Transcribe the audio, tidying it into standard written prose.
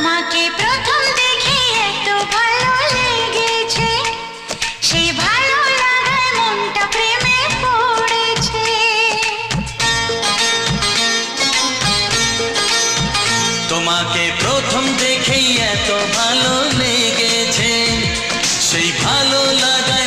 তোমাকে প্রথম দেখে এত ভালো লেগেছে, সেই ভালো লাগায় মনটা প্রেমে পড়েছে। তোমাকে প্রথম দেখেই এত ভালো লেগেছে, সেই ভালো লাগা